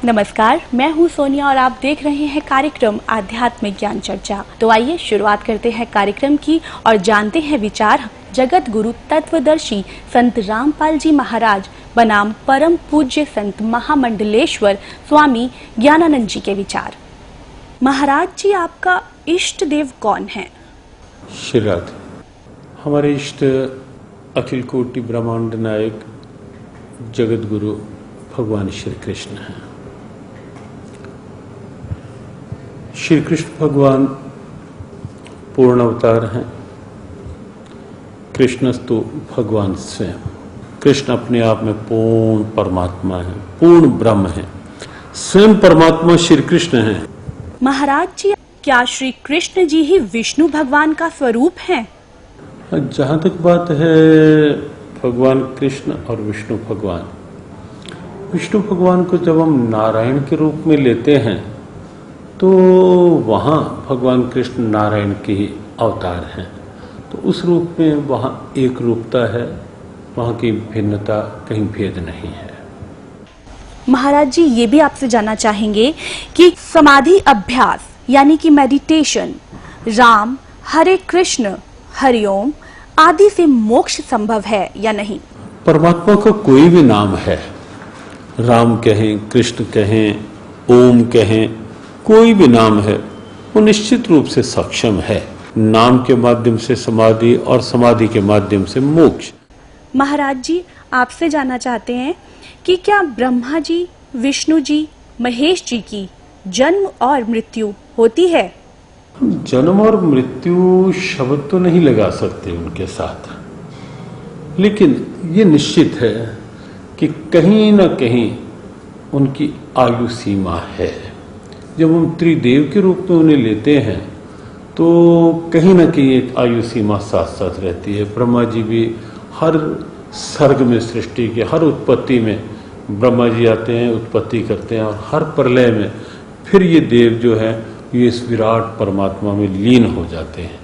नमस्कार, मैं हूं सोनिया और आप देख रहे हैं कार्यक्रम आध्यात्मिक ज्ञान चर्चा। तो आइए शुरुआत करते हैं कार्यक्रम की और जानते हैं विचार जगत गुरु तत्वदर्शी संत रामपाल जी महाराज बनाम परम पूज्य संत महामंडलेश्वर स्वामी ज्ञानानंद जी के विचार। महाराज जी, आपका इष्ट देव कौन है? श्री राधे। हमारे इष्ट अखिल कोटि ब्रह्मांड नायक जगत गुरु भगवान श्री कृष्ण हैं। श्री कृष्ण भगवान पूर्ण अवतार हैं। कृष्णस्तु भगवान स्वयं। कृष्ण अपने आप में पूर्ण परमात्मा है, पूर्ण ब्रह्म है, स्वयं परमात्मा श्री कृष्ण हैं। महाराज जी, क्या श्री कृष्ण जी ही विष्णु भगवान का स्वरूप हैं? जहां तक बात है भगवान कृष्ण और विष्णु भगवान, विष्णु भगवान को जब हम नारायण के रूप में लेते हैं तो वहाँ भगवान कृष्ण नारायण के ही अवतार हैं। तो उस रूप में वहाँ एक रूपता है, वहाँ की भिन्नता कहीं भेद नहीं है। महाराज जी, ये भी आपसे जानना चाहेंगे कि समाधि अभ्यास यानी कि मेडिटेशन, राम, हरे कृष्ण, हरिओम आदि से मोक्ष संभव है या नहीं? परमात्मा का कोई भी नाम है, राम कहें, कृष्ण कहें, ओम कहें, कोई भी नाम है, वो निश्चित रूप से सक्षम है। नाम के माध्यम से समाधि और समाधि के माध्यम से मोक्ष। महाराज जी, आपसे जानना चाहते हैं कि क्या ब्रह्मा जी, विष्णु जी, महेश जी की जन्म और मृत्यु होती है? जन्म और मृत्यु शब्द तो नहीं लगा सकते उनके साथ, लेकिन ये निश्चित है कि कहीं ना कहीं उनकी आयु सीमा है। जब हम त्रिदेव के रूप में उन्हें लेते हैं तो कहीं ना कहीं एक आयु सीमा साथ साथ रहती है। ब्रह्मा जी भी हर सर्ग में, सृष्टि के हर उत्पत्ति में ब्रह्मा जी आते हैं, उत्पत्ति करते हैं, और हर प्रलय में फिर ये देव जो है ये इस विराट परमात्मा में लीन हो जाते हैं।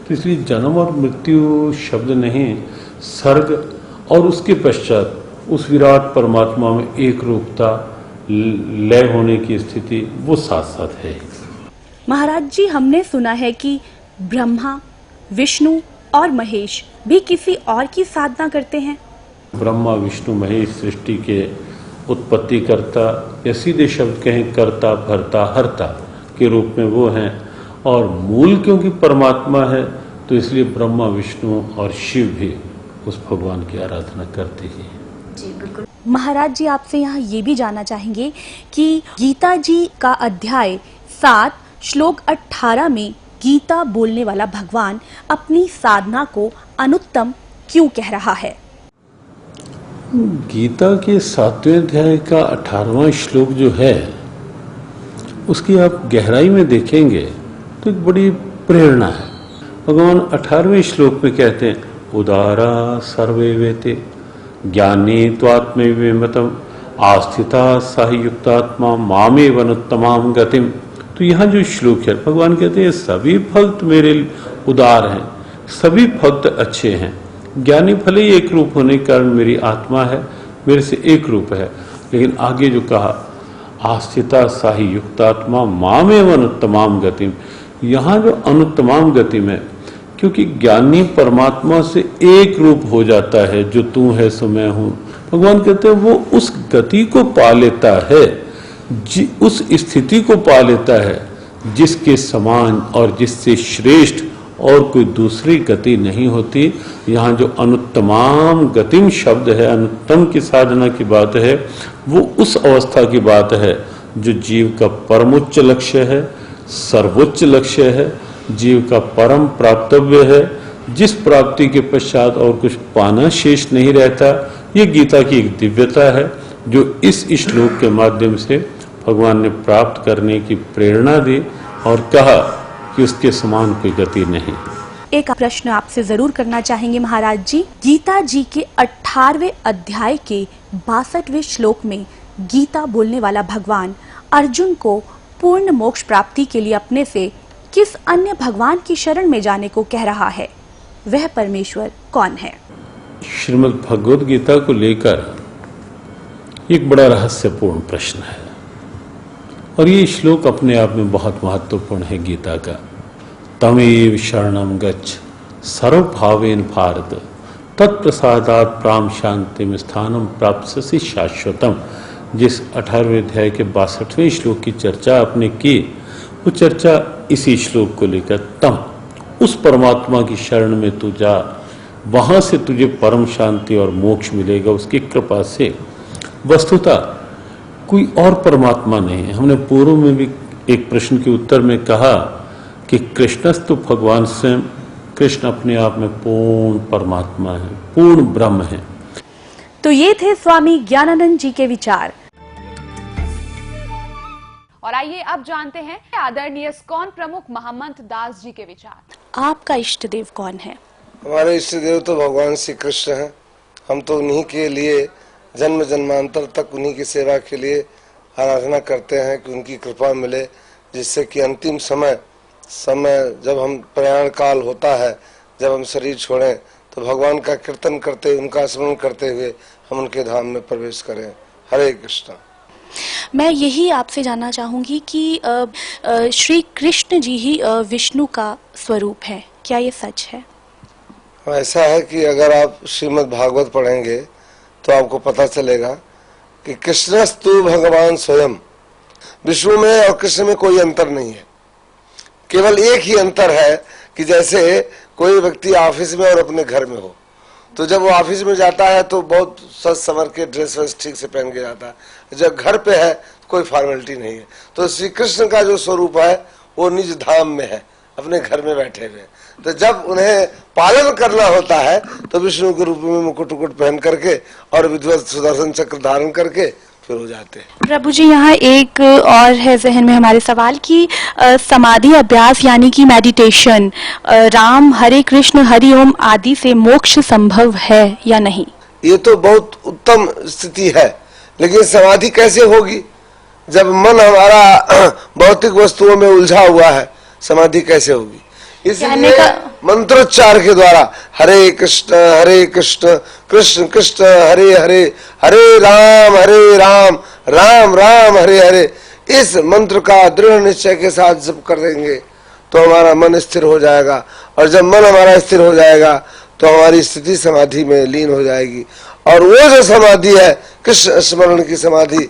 तो इसलिए जन्म और मृत्यु शब्द नहीं, सर्ग और उसके पश्चात उस विराट परमात्मा में एक रूपता, लय होने की स्थिति, वो साथ साथ है। महाराज जी, हमने सुना है कि ब्रह्मा, विष्णु और महेश भी किसी और की साधना करते हैं। ब्रह्मा, विष्णु, महेश सृष्टि के उत्पत्ति करता या सीधे शब्द कहें कर्ता, भरता, हरता के रूप में वो हैं, और मूल क्योंकि परमात्मा है तो इसलिए ब्रह्मा, विष्णु और शिव भी उस भगवान की आराधना करते ही हैं। जी बिल्कुल। महाराज जी, आपसे यहाँ ये भी जानना चाहेंगे कि गीता जी का अध्याय 7 श्लोक 18 में गीता बोलने वाला भगवान अपनी साधना को अनुत्तम क्यों कह रहा है? गीता के 7वें अध्याय का 18वां श्लोक जो है, उसकी आप गहराई में देखेंगे तो एक बड़ी प्रेरणा है। भगवान 18वें श्लोक में कहते हैं, उदारा सर्वे वेते ज्ञानी त्वात्मैवमतम आस्थिता सायुक्तात्मा मामेव अनुत्तमाम गतिम। तो यहाँ जो श्लोक है, भगवान कहते हैं सभी भक्त मेरे उदार हैं, सभी भक्त अच्छे हैं। ज्ञानी भले ही एक रूप होने के कारण मेरी आत्मा है, मेरे से एक रूप है, लेकिन आगे जो कहा आस्थिता साही युक्तात्मा मामेव अनुत्तमाम गतिम, यहाँ जो अनुत्तमाम गतिम है, क्योंकि ज्ञानी परमात्मा से एक रूप हो जाता है, जो तू है सो मैं हूं। भगवान कहते हैं वो उस गति को पा लेता है, उस स्थिति को पा लेता है जिसके समान और जिससे श्रेष्ठ और कोई दूसरी गति नहीं होती। यहाँ जो अनुत्तमाम गतिम शब्द है, अनुत्तम की साधना की बात है, वो उस अवस्था की बात है जो जीव का परमोच्च लक्ष्य है, सर्वोच्च लक्ष्य है, जीव का परम प्राप्तव्य है, जिस प्राप्ति के पश्चात और कुछ पाना शेष नहीं रहता। ये गीता की एक दिव्यता है जो इस श्लोक के माध्यम से भगवान ने प्राप्त करने की प्रेरणा दी और कहा कि उसके समान कोई गति नहीं। एक प्रश्न आपसे जरूर करना चाहेंगे महाराज जी। गीता जी के 18वें अध्याय के 62वें श्लोक में गीता बोलने वाला भगवान अर्जुन को पूर्ण मोक्ष प्राप्ति के लिए अपने से किस अन्य भगवान की शरण में जाने को कह रहा है? वह परमेश्वर कौन है? श्रीमद् भगवद गीता को लेकर एक बड़ा रहस्यपूर्ण प्रश्न है। और ये श्लोक अपने आप में बहुत महत्वपूर्ण है गीता का। तमेव शरणम गच्छ सर्वभावेन भारत तत्प्रसादात् प्राम शांतिम स्थानम प्राप्स्यसि शाश्वतम। जिस 18वें अध्याय के 62वें श्लोक की चर्चा आपने की, वो चर्चा इसी श्लोक को लेकर, तम उस परमात्मा की शरण में तू जा, वहां से तुझे परम शांति और मोक्ष मिलेगा उसकी कृपा से। वस्तुतः कोई और परमात्मा नहीं है। हमने पूर्व में भी एक प्रश्न के उत्तर में कहा कि कृष्णस्तु भगवान स्वयं, कृष्ण अपने आप में पूर्ण परमात्मा है, पूर्ण ब्रह्म है। तो ये थे स्वामी ज्ञानानंद जी के विचार। और आइए अब जानते हैं आदरणीय इस्कॉन प्रमुख महम्मद दास जी के विचार। आपका इष्ट देव कौन है? हमारे इष्ट देव तो भगवान श्री कृष्ण हैं। हम तो उन्हीं के लिए जन्म जन्मांतर तक उन्हीं की सेवा के लिए आराधना करते हैं कि उनकी कृपा मिले, जिससे कि अंतिम समय जब हम प्रयाण काल होता है, जब हम शरीर छोड़ें, तो भगवान का कीर्तन करते, उनका स्मरण करते हुए हम उनके धाम में प्रवेश करें। हरे कृष्ण। मैं यही आपसे जानना चाहूंगी कि श्री कृष्ण जी ही विष्णु का स्वरूप है, क्या ये सच है? ऐसा है कि अगर आप श्रीमद् भागवत पढ़ेंगे तो आपको पता चलेगा कि कृष्णस्तु भगवान स्वयं। विष्णु में और कृष्ण में कोई अंतर नहीं है, केवल एक ही अंतर है कि जैसे कोई व्यक्ति ऑफिस में और अपने घर में हो, तो जब वो ऑफिस में जाता है तो बहुत सज संवर के ड्रेस वेस ठीक से पहन के जाता है। जब घर पे है कोई फॉर्मेलिटी नहीं है। तो श्री कृष्ण का जो स्वरूप है वो निज धाम में है, अपने घर में बैठे हुए। तो जब उन्हें पालन करना होता है तो विष्णु के रूप में मुकुट उकुट पहन करके और विधिवत सुदर्शन चक्र धारण करके फिर हो जाते हैं। प्रभु जी, यहाँ एक और है जहन में हमारे सवाल कि समाधि अभ्यास यानी कि मेडिटेशन, राम हरे कृष्ण हरि ओम आदि से मोक्ष संभव है या नहीं? ये तो बहुत उत्तम स्थिति है, लेकिन समाधि कैसे होगी जब मन हमारा भौतिक वस्तुओं में उलझा हुआ है? समाधि कैसे होगी? इसलिए मंत्रोच्चार के द्वारा हरे कृष्ण कृष्ण कृष्ण हरे हरे, हरे राम राम राम हरे हरे, इस मंत्र का दृढ़ निश्चय के साथ जप कर देंगे तो हमारा मन स्थिर हो जाएगा। और जब मन हमारा स्थिर हो जाएगा तो हमारी स्थिति समाधि में लीन हो जाएगी। और वो जो समाधि है कृष्ण स्मरण की समाधि,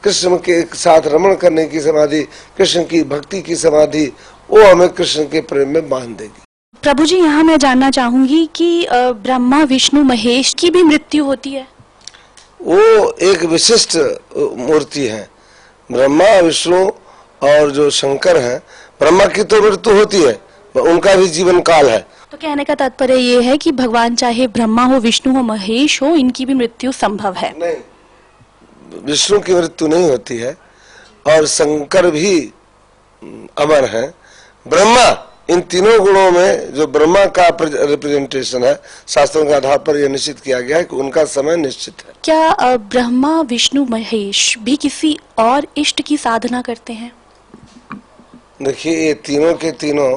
कृष्ण के साथ रमण करने की समाधि, कृष्ण की भक्ति की समाधि, वो हमें कृष्ण के प्रेम में बांध देगी। प्रभु जी, यहाँ मैं जानना चाहूंगी कि ब्रह्मा विष्णु महेश की भी मृत्यु होती है? वो एक विशिष्ट मूर्ति है। ब्रह्मा विष्णु और जो शंकर हैं, ब्रह्मा की तो मृत्यु होती है, उनका भी जीवन काल है। तो कहने का तात्पर्य ये है कि भगवान चाहे ब्रह्मा हो विष्णु हो महेश हो, इनकी भी मृत्यु संभव है? नहीं, विष्णु की मृत्यु नहीं होती है और शंकर भी अमर है। ब्रह्मा, इन तीनों गुणों में जो ब्रह्मा का रिप्रेजेंटेशन है, शास्त्रों के आधार पर यह निश्चित किया गया है कि उनका समय निश्चित है। क्या ब्रह्मा विष्णु महेश भी किसी और इष्ट की साधना करते हैं? देखिए, ये तीनों के तीनों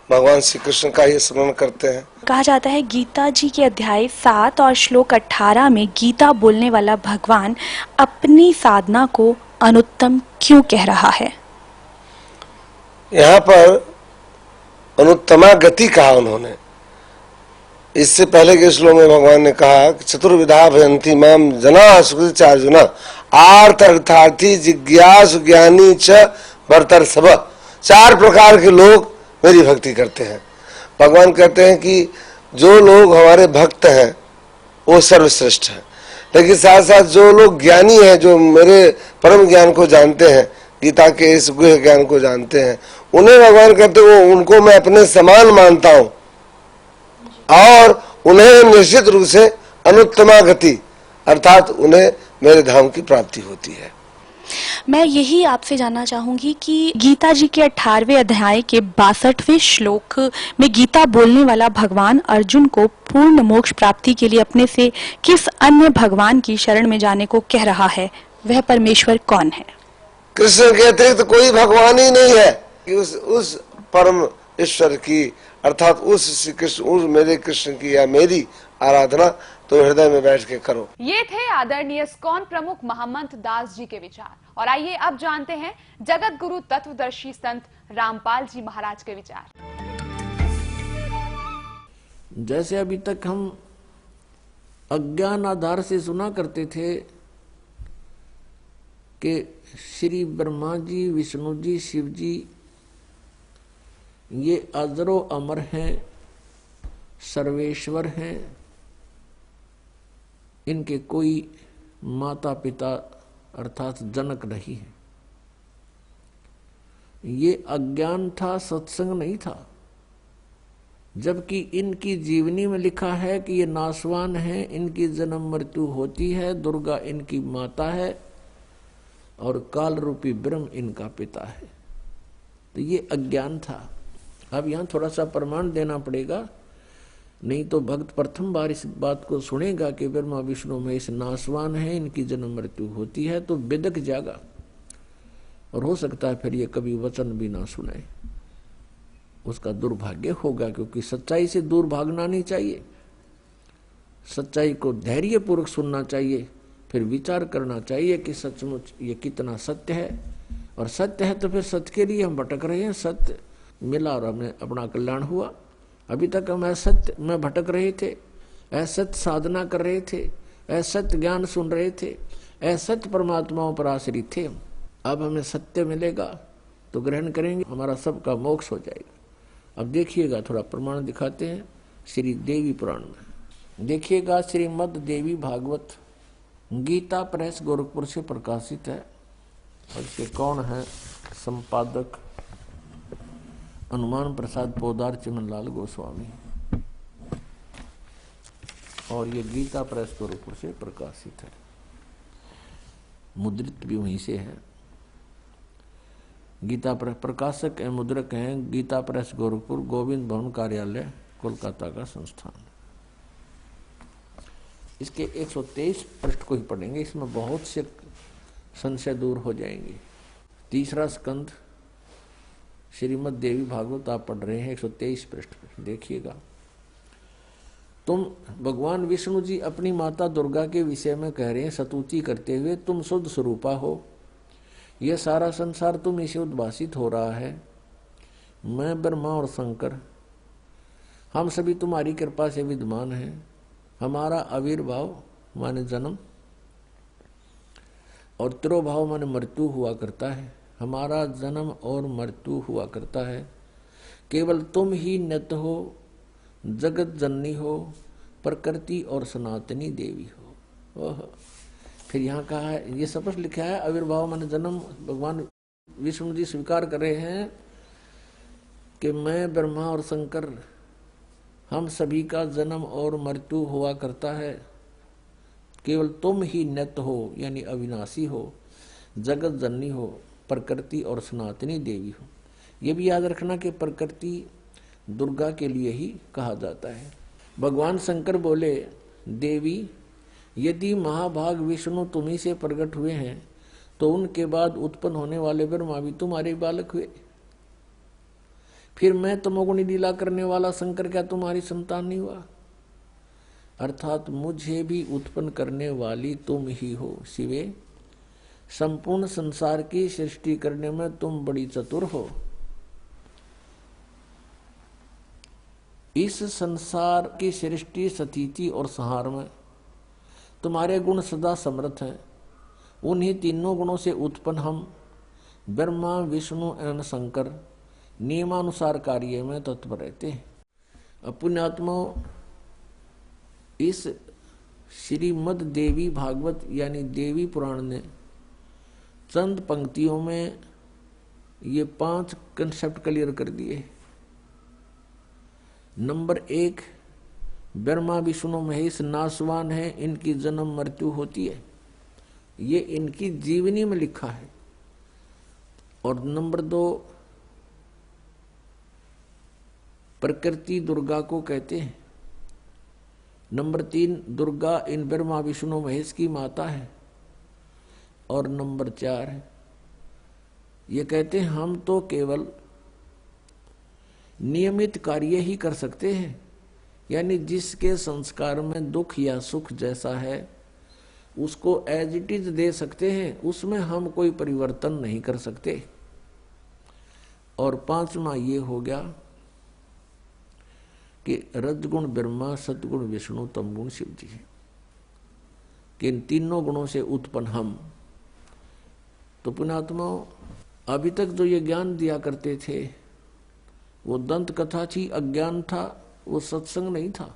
भगवान श्री कृष्ण का ही स्मरण करते हैं। कहा जाता है गीता जी के अध्याय 7 और श्लोक 18 में गीता बोलने वाला भगवान अपनी साधना को अनुत्तम क्यों कह रहा है? यहाँ पर अनुत्तमा गति कहा उन्होंने। इससे पहले के श्लोक में भगवान ने कहा चतुर्विधा भयंती माम जना सुकृतिचार्जुन आर्थ अर्थार्थी जिज्ञासु ज्ञानी च भरतर सब। 4 प्रकार के लोग मेरी भक्ति करते हैं। भगवान कहते हैं कि जो लोग हमारे भक्त हैं वो सर्वश्रेष्ठ है, लेकिन साथ साथ जो लोग ज्ञानी हैं, जो मेरे परम ज्ञान को जानते हैं, गीता के इस गुह्य ज्ञान को जानते हैं, उन्हें भगवान कहते वो उनको मैं अपने समान मानता हूं और उन्हें निश्चित रूप से अनुत्तमा गति अर्थात उन्हें मेरे धाम की प्राप्ति होती है। मैं यही आपसे जानना चाहूंगी कि गीता जी के 18वें अध्याय के 62वें श्लोक में गीता बोलने वाला भगवान अर्जुन को पूर्ण मोक्ष प्राप्ति के लिए अपने से किस अन्य भगवान की शरण में जाने को कह रहा है? वह परमेश्वर कौन है? कृष्ण के अतिरिक्त तो कोई भगवान ही नहीं है कि उस परम ईश्वर की अर्थात उस श्री कृष्ण, उस मेरे कृष्ण की या मेरी आराधना तो हृदय में बैठ के करो। ये थे आदरणीय इस्कॉन प्रमुख महमंत दास जी के विचार। और आइए अब जानते हैं जगत गुरु तत्वदर्शी संत रामपाल जी महाराज के विचार। जैसे अभी तक हम अज्ञान आधार से सुना करते थे कि श्री ब्रह्मा जी, विष्णु जी, शिव जी ये अजरो अमर हैं, सर्वेश्वर हैं, इनके कोई माता पिता अर्थात जनक नहीं है। ये अज्ञान था, सत्संग नहीं था। जबकि इनकी जीवनी में लिखा है कि ये नासवान है, इनकी जन्म मृत्यु होती है, दुर्गा इनकी माता है और काल रूपी ब्रह्म इनका पिता है। तो ये अज्ञान था। अब यहां थोड़ा सा प्रमाण देना पड़ेगा, नहीं तो भक्त प्रथम बार इस बात को सुनेगा कि ब्रह्मा विष्णु महेश नासवान है, इनकी जन्म मृत्यु होती है, तो बिदक जाएगा और हो सकता है फिर ये कभी वचन भी ना सुने। उसका दुर्भाग्य होगा, क्योंकि सच्चाई से दूर भागना नहीं चाहिए। सच्चाई को धैर्यपूर्वक सुनना चाहिए, फिर विचार करना चाहिए कि सचमुच ये कितना सत्य है। और सत्य है तो फिर सत्य के लिए हम भटक रहे हैं। सत्य मिला और हमें अपना कल्याण हुआ। अभी तक हम असत्य में भटक रहे थे, असत्य साधना कर रहे थे, असत्य ज्ञान सुन रहे थे, असत्य परमात्माओं पर आश्रित थे। अब हमें सत्य मिलेगा तो ग्रहण करेंगे, हमारा सबका मोक्ष हो जाएगा। अब देखिएगा, थोड़ा प्रमाण दिखाते हैं श्री देवी पुराण में। देखिएगा, श्रीमद् देवी भागवत गीता प्रेस गोरखपुर से प्रकाशित है। और इसके कौन है संपादक? हनुमान प्रसाद पोदार चिमनलाल गोस्वामी। और ये गीता प्रेस गोरखपुर से प्रकाशित है, मुद्रित भी वहीं से है। गीता प्रेस प्रकाशक एवं मुद्रक हैं गीता प्रेस गोरखपुर, गोविंद भवन कार्यालय, कोलकाता का संस्थान। इसके 123 पृष्ठ को ही पढ़ेंगे, इसमें बहुत से संशय दूर हो जाएंगे। तीसरा स्कंद श्रीमद् देवी भागवत आप पढ़ रहे हैं, 123 पृष्ठ पर देखिएगा। तुम भगवान विष्णु जी अपनी माता दुर्गा के विषय में कह रहे हैं स्तुति करते हुए, तुम शुद्ध स्वरूपा हो, यह सारा संसार तुम से उद्भासित हो रहा है। मैं ब्रह्मा और शंकर हम सभी तुम्हारी कृपा से विद्यमान हैं। हमारा आविर्भाव माने जन्म और तिरोभाव माने मृत्यु हुआ करता है। हमारा जन्म और मृत्यु हुआ करता है। केवल तुम ही नित्य हो, जगत जननी हो, प्रकृति और सनातनी देवी हो। ओह, फिर यहाँ कहा है, ये स्पष्ट लिखा है आविर्भाव माने जन्म। भगवान विष्णु जी स्वीकार कर रहे हैं कि मैं ब्रह्मा और शंकर हम सभी का जन्म और मृत्यु हुआ करता है। केवल तुम ही नित्य हो, यानी अविनाशी हो, जगत जननी हो, प्रकृति और सनातनी देवी हो। ये भी याद रखना कि प्रकृति दुर्गा के लिए ही कहा जाता है। भगवान शंकर बोले, देवी यदि महाभाग विष्णु तुम्ही से प्रकट हुए हैं तो उनके बाद उत्पन्न होने वाले ब्रह्मा भी तुम्हारे बालक हुए। फिर मैं तमोगुणी लीला करने वाला शंकर क्या तुम्हारी संतान नहीं हुआ? अर्थात मुझे भी उत्पन्न करने वाली तुम ही हो शिवे। संपूर्ण संसार की सृष्टि करने में तुम बड़ी चतुर हो। इस संसार की सृष्टि, स्थिति और संहार में तुम्हारे गुण सदा समर्थ हैं। उन्हीं तीनों गुणों से उत्पन्न हम ब्रह्मा, विष्णु एवं शंकर नियमानुसार कार्य में तत्पर रहते हैं। पुण्यात्मा, इस श्रीमद् देवी भागवत यानी देवी पुराण ने चंद पंक्तियों में ये 5 कंसेप्ट क्लियर कर दिए। नंबर 1, ब्रह्मा विष्णु महेश नासवान है, इनकी जन्म मृत्यु होती है, ये इनकी जीवनी में लिखा है। और नंबर 2, प्रकृति दुर्गा को कहते हैं। नंबर 3, दुर्गा इन ब्रह्मा विष्णु महेश की माता है। और नंबर 4, ये कहते हैं हम तो केवल नियमित कार्य ही कर सकते हैं, यानी जिसके संस्कार में दुख या सुख जैसा है उसको एज इट इज दे सकते हैं, उसमें हम कोई परिवर्तन नहीं कर सकते। और पांचवा ये हो गया कि रजगुण ब्रह्मा, सतगुण विष्णु, तमगुण शिव जी है, कि इन तीनों गुणों से उत्पन्न हम। तो पुण्यात्माओं, अभी तक जो ये ज्ञान दिया करते थे वो दंत कथा थी, अज्ञान था, वो सत्संग नहीं था।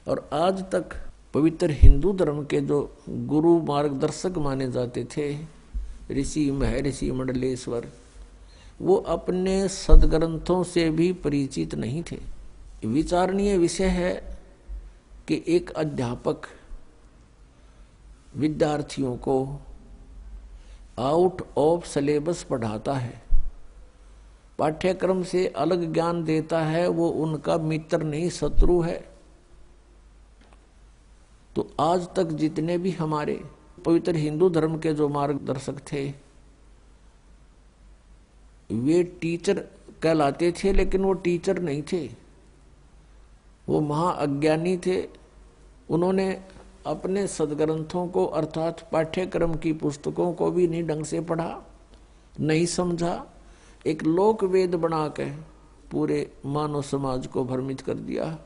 और आज तक पवित्र हिंदू धर्म के जो गुरु मार्गदर्शक माने जाते थे, ऋषि महर्षि मंडलेश्वर, वो अपने सदग्रंथों से भी परिचित नहीं थे। विचारणीय विषय है कि एक अध्यापक विद्यार्थियों को आउट ऑफ सिलेबस पढ़ाता है, पाठ्यक्रम से अलग ज्ञान देता है, वो उनका मित्र नहीं शत्रु है। तो आज तक जितने भी हमारे पवित्र हिंदू धर्म के जो मार्गदर्शक थे वे टीचर कहलाते थे, लेकिन वो टीचर नहीं थे, वो महाअज्ञानी थे। उन्होंने अपने सदग्रंथों को अर्थात पाठ्यक्रम की पुस्तकों को भी नहीं ढंग से पढ़ा, नहीं समझा, एक लोक वेद बना के पूरे मानव समाज को भ्रमित कर दिया।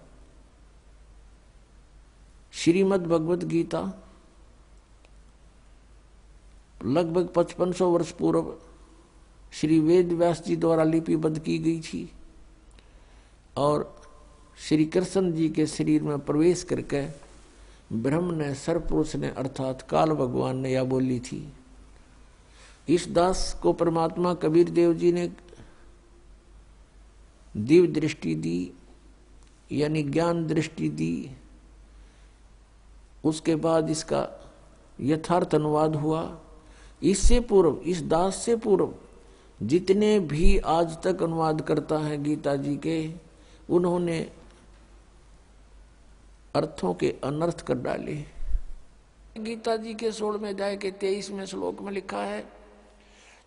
श्रीमद् भगवत गीता लगभग 5500 वर्ष पूर्व श्री वेद व्यास जी द्वारा लिपिबद्ध की गई थी और श्री कृष्ण जी के शरीर में प्रवेश करके ब्रह्म ने, सर्वपुरुष ने अर्थात काल भगवान ने यह बोली थी। इस दास को परमात्मा कबीर देव जी ने दिव्य दृष्टि दी, यानी ज्ञान दृष्टि दी। उसके बाद इसका यथार्थ अनुवाद हुआ। इससे पूर्व, इस दास से पूर्व जितने भी आज तक अनुवाद करता है गीता जी के, उन्होंने अर्थों के अनर्थ कर डाले। गीता जी के 16वें अध्याय के 23वें श्लोक में लिखा है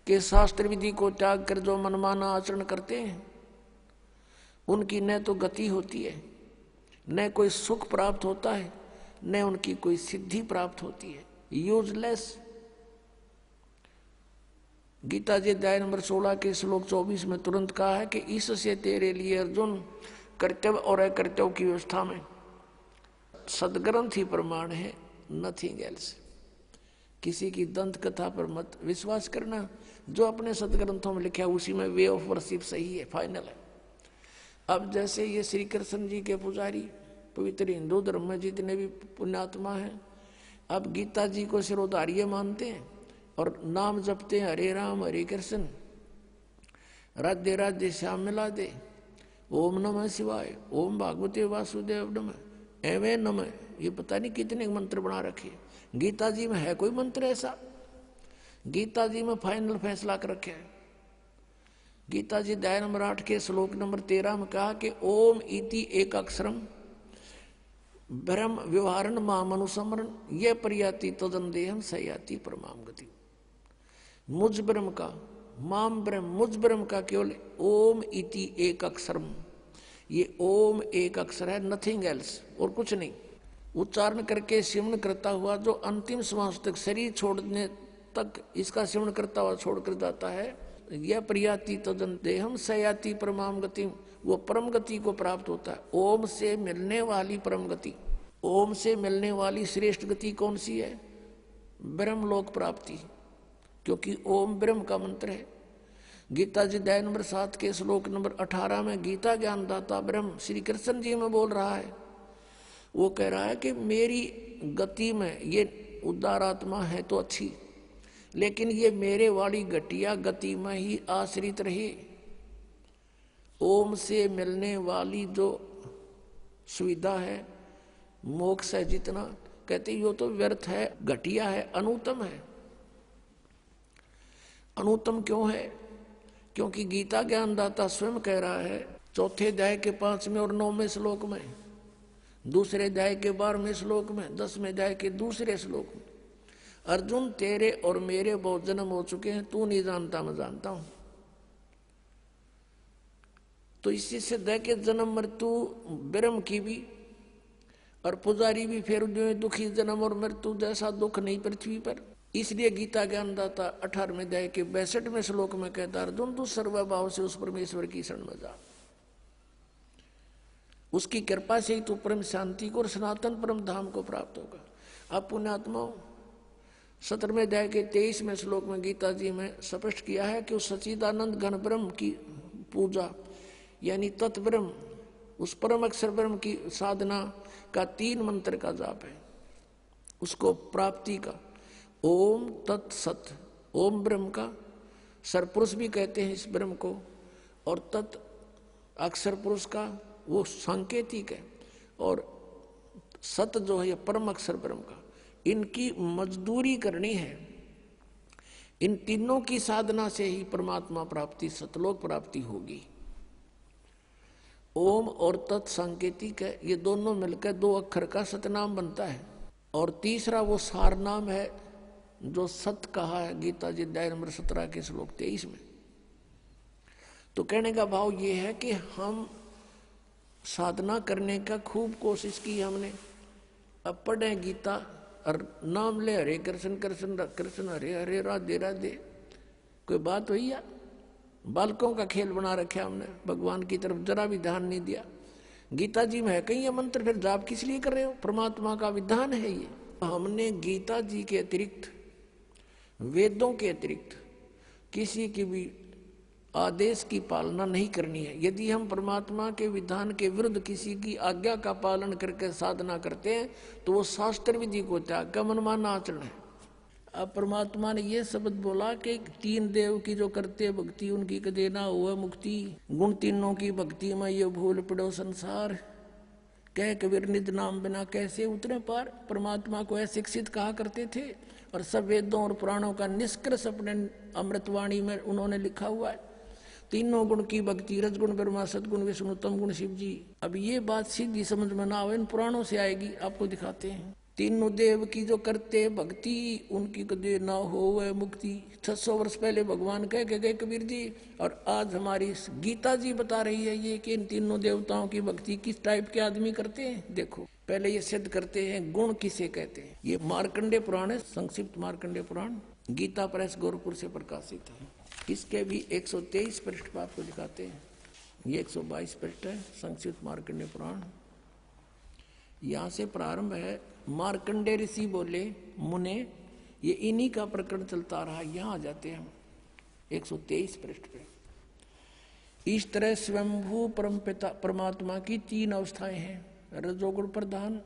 कि शास्त्र विधि को त्याग कर जो मनमाना आचरण करते हैं उनकी न तो गति होती है, न कोई सुख प्राप्त होता है, न उनकी कोई सिद्धि प्राप्त होती है। यूजलेस। गीता जी अध्याय नंबर 16 के श्लोक 24 में तुरंत कहा है कि इससे तेरे लिए अर्जुन कर्तव्य और अकर्तव्य की व्यवस्था में सदग्रंथ ही प्रमाण है, नथिंग एल्स। किसी की दंत कथा पर मत विश्वास करना, जो अपने सदग्रंथों में लिखा है उसी में वे ऑफ वर्शिप सही है, फाइनल है। अब जैसे ये श्री कृष्ण जी के पुजारी पवित्र हिंदू धर्म में जितने भी पुण्यात्मा हैं, अब गीता जी को सिरोधार्य मानते हैं और नाम जपते हैं, हरे राम हरे कृष्ण, राधे राधे श्याम मिला दे, ओम नमः शिवाय, ओम भागवते वासुदेव नमः, एवं नमः। ये पता नहीं कितने मंत्र बना रखे। गीता जी में है कोई मंत्र ऐसा? गीता जी में फाइनल फैसला कर रखे है। गीता जी अध्याय नंबर 8 के श्लोक नंबर 13 में कहा कि ओम इति एक अक्षरम ब्रह्म व्यवहारण माम अनुसमरण ये परियाति तदन देहम सयाति परमाम गति। मुझ ब्रह्म का, माम ब्रह्म, मुझ ब्रह्म का केवल ओम इति एक अक्षरम, ये ओम एक अक्षर है, नथिंग एल्स, और कुछ नहीं। उच्चारण करके सिमरण करता हुआ जो अंतिम श्वास तक, शरीर छोड़ने तक इसका सिमरण करता हुआ छोड़कर जाता है, यह प्रियाति तदन देहम सयाति परमाम गति, वो परम गति को प्राप्त होता है। ओम से मिलने वाली परम गति, ओम से मिलने वाली श्रेष्ठ गति कौन सी है? ब्रह्म लोक प्राप्ति, क्योंकि ओम ब्रह्म का मंत्र है। गीता जी अध्याय नंबर 7 के श्लोक नंबर 18 में गीता ज्ञानदाता ब्रह्म श्री कृष्ण जी में बोल रहा है। वो कह रहा है कि मेरी गति में ये उदार आत्मा है तो अच्छी, लेकिन ये मेरे वाली घटिया गति में ही आश्रित रहे। ओम से मिलने वाली जो सुविधा है, मोक्ष है, जितना कहते यो तो व्यर्थ है, घटिया है, अनुत्तम है। अनुत्तम क्यों है? क्योंकि गीता ज्ञानदाता स्वयं कह रहा है 4 अध्याय के 5वें और 9वें श्लोक में, 2 अध्याय के 12वें श्लोक में, 10वें अध्याय के 2 श्लोक में, अर्जुन तेरे और मेरे बहुत जन्म हो चुके हैं, तू नहीं जानता मैं जानता हूं। तो इससे सिद्ध है कि जन्म मृत्यु ब्रह्म की भी और पुजारी भी फिर जो दुखी जन्म और मृत्यु जैसा दुख नहीं पृथ्वी पर। इसलिए गीता ज्ञानदाता 18वें अध्याय के 62वें श्लोक में कहता है अर्जुन तू सर्वभाव से उस परमेश्वर की शरण में जा, उसकी कृपा से ही तू परम शांति को और सनातन परम धाम को प्राप्त होगा। अब पुण्यात्माओं 17वें अध्याय के 23वें श्लोक में गीता जी में स्पष्ट किया है कि उस सच्चिदानंद घन ब्रह्म की पूजा यानी तत्ब्रह्म उस परम अक्षर ब्रह्म की साधना का 3 मंत्र का जाप है, उसको प्राप्ति का ओम तत्सत, ओम ब्रह्म का सरपुरुष भी कहते हैं इस ब्रह्म को, और तत् अक्षर पुरुष का वो सांकेतिक है, और सत जो है परम अक्षर ब्रह्म का, इनकी मजदूरी करनी है। इन तीनों की साधना से ही परमात्मा प्राप्ति सतलोक प्राप्ति होगी। ओम और तत् सांकेतिक है, ये दोनों मिलकर 2 अक्षर का सतनाम बनता है। और तीसरा वो सार नाम है जो सत कहा है गीता जी अध्याय नंबर 17 के श्लोक 23 में। तो कहने का भाव ये है कि हम साधना करने का खूब कोशिश की हमने, अब पढ़े गीता और नाम ले हरे कृष्ण कृष्ण कृष्ण हरे हरे राधे राधे, कोई बात हुई या बालकों का खेल बना रखा हमने, भगवान की तरफ जरा भी ध्यान नहीं दिया। गीता जी में है कहीं ये मंत्र, फिर जाप किस लिए कर रहे हो? परमात्मा का विधान है ये। हमने गीता जी के अतिरिक्त वेदों के अतिरिक्त किसी की भी आदेश की पालना नहीं करनी है। यदि हम परमात्मा के विधान के विरुद्ध किसी की आज्ञा का पालन करके साधना करते हैं तो वो शास्त्र विधि को त्याग का मनमाना आचरण है। अब परमात्मा ने ये शब्द बोला कि 3 देव की जो करते भक्ति उनकी कदे ना हुआ मुक्ति, गुण तीनों की भक्ति में ये भूल पड़ो संसार, कह कबीर निज नाम बिना कैसे उतरे पार। परमात्मा को अशिक्षित कहा करते थे और सब वेदों और पुराणों का निष्कर्ष अपने अमृतवाणी में उन्होंने लिखा हुआ है। 3 गुण की भक्ति, रजगुण ब्रह्मा, सदगुण विष्णु, तम गुण शिव जी। अब ये बात सीधी समझ में ना आवे, इन पुराणों से आएगी, आपको दिखाते हैं। 3 देव की जो करते भक्ति उनकी कदे ना हो वह मुक्ति। 600 वर्ष पहले भगवान कह के गए कबीर जी, और आज हमारी गीता जी बता रही है ये कि इन 3 देवताओं की भक्ति किस टाइप के आदमी करते हैं। देखो पहले ये सिद्ध करते हैं गुण किसे कहते हैं। ये मार्कंडेय पुराण है, संक्षिप्त मार्कंडेय पुराण, गीता प्रेस गोरखपुर से प्रकाशित है। इसके भी 123 पृष्ठ पर आपको दिखाते हैं, ये 122 पृष्ठ है संक्षिप्त मार्कंडेय पुराण। यहाँ से प्रारंभ है, मार्कंडेय ऋषि बोले मुने, ये इन्हीं का प्रकरण चलता रहा। यहाँ आ जाते हैं हम 123 पृष्ठ पे। इस तरह स्वयंभू परमपिता परमात्मा की 3 अवस्थाएं हैं, रजोगुण प्रधान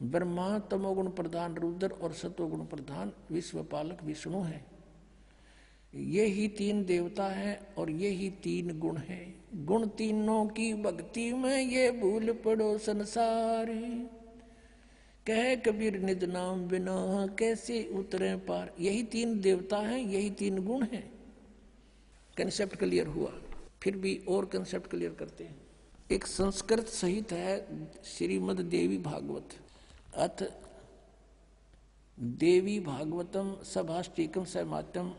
ब्रह्मा, तमोगुण प्रधान रुद्र और सतोगुण प्रधान विश्वपालक विष्णु है। ये ही 3 देवता हैं और ये ही 3 गुण हैं। गुण तीनों की भक्ति में ये भूल पड़ो संसार, कहे कबीर निज नाम बिना कैसे उतरे पार। यही 3 देवता हैं, यही 3 गुण हैं। कंसेप्ट क्लियर हुआ, फिर भी और कंसेप्ट क्लियर करते हैं। एक संस्कृत सहित है श्रीमद देवी भागवत, अथ देवी भागवतम सभाष्टिकम सहमात्यम,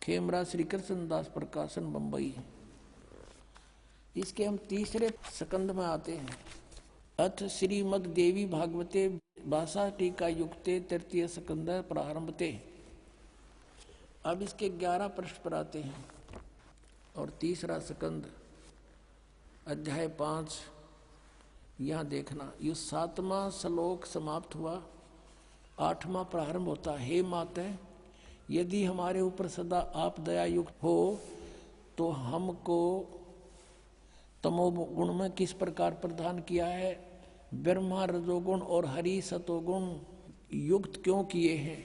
खेमरा श्री कृष्ण दास प्रकाशन बंबई। इसके हम 3रे स्कंद में आते हैं। अथ श्रीमद देवी भागवते भाषा टीका युक्ते 3य स्कंद प्रारंभते। अब इसके 11 पृष्ठ पर आते हैं और 3रा स्कंद अध्याय 5। यहाँ देखना, ये 7वां श्लोक समाप्त हुआ, 8वां प्रारंभ होता। हे माते, यदि हमारे ऊपर सदा आप दया युक्त हो तो हमको तमोगुण में किस प्रकार प्रदान किया है, ब्रह्मा रजोगुण और हरि सतोगुण युक्त क्यों किए हैं।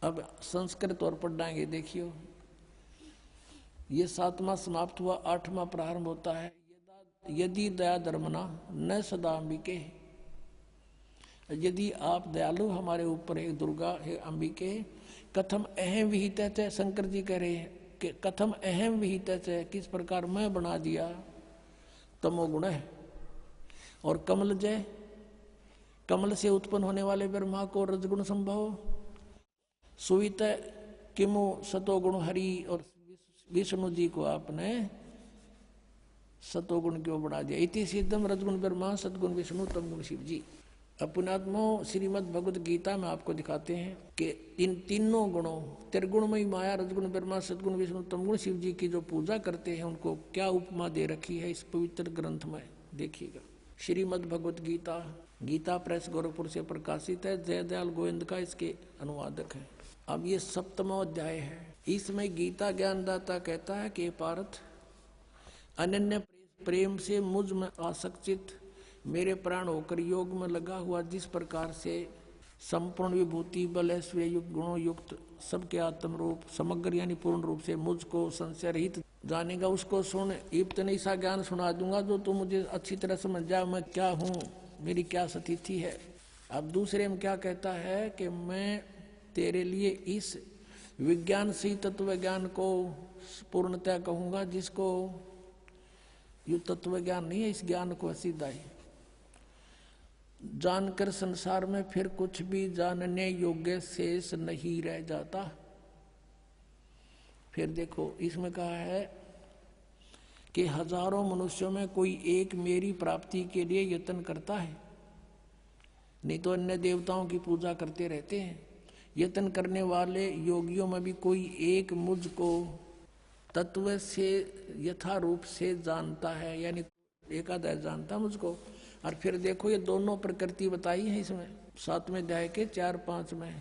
अब संस्कृत और पढ़ाएंगे, देखियो। ये 7वां समाप्त हुआ, 8वां प्रारंभ होता है। यदि दया धर्मना न सदा अंबिके, यदि आप दयालु हमारे ऊपर है दुर्गा है अंबिके, कथम अहम विहित है। शंकर जी कह रहे हैं कि कथम अहम विहित है, किस प्रकार मैं बना दिया तमोगुण है। और कमल जय, कमल से उत्पन्न होने वाले ब्रह्मा को रजगुण संभव, सुवित किमु सतोगुण हरि और विष्णु जी को आपने सतोगुण क्यों बढ़ा दिया। इति सिद्धम रजगुण ब्रह्मा सतगुण विष्णु तमगुण शिव जी। अपनात्मो श्रीमद् भगवद गीता में आपको दिखाते हैं कि इन तीनों गुणों त्रिगुणमयी माया रजगुण ब्रह्मा सतगुण विष्णु तमगुण शिव जी की जो पूजा करते हैं उनको क्या उपमा दे रखी है इस पवित्र ग्रंथ में। देखिएगा, श्रीमद् भगवद गीता, गीता प्रेस गोरखपुर से प्रकाशित है। जयदयाल गोविंद का इसके अनुवादक है। अब ये 7वां अध्याय है। इसमें गीता ज्ञानदाता कहता है कि पार्थ, अनन्य प्रेम से मुझ में आसक्तित मेरे प्राण होकर योग में लगा हुआ जिस प्रकार से संपूर्ण विभूति बल ऐश्वर्य युक्त गुणों युक्त सबके आत्म रूप समग्र यानी पूर्ण रूप से मुझको संशय रहित जानेगा, उसको सुन। इतने सा ज्ञान सुना दूंगा जो तू मुझे अच्छी तरह समझ जा, मैं क्या हूँ, मेरी क्या स्थिति है। अब दूसरे में क्या कहता है कि मैं तेरे लिए इस विज्ञान से तत्व ज्ञान को पूर्णतः कहूंगा, जिसको यू तत्व ज्ञान नहीं है, इस ज्ञान को सीधा जानकर संसार में फिर कुछ भी जानने योग्य शेष नहीं रह जाता। फिर देखो इसमें कहा है कि हजारों मनुष्यों में कोई एक मेरी प्राप्ति के लिए यत्न करता है, नहीं तो अन्य देवताओं की पूजा करते रहते हैं। यत्न करने वाले योगियों में भी कोई एक मुझको तत्व से यथा रूप से जानता है, यानी एकादश जानता मुझको। और फिर देखो ये दोनों प्रकृति बताई है इसमें 7वें अध्याय के 4-5 में।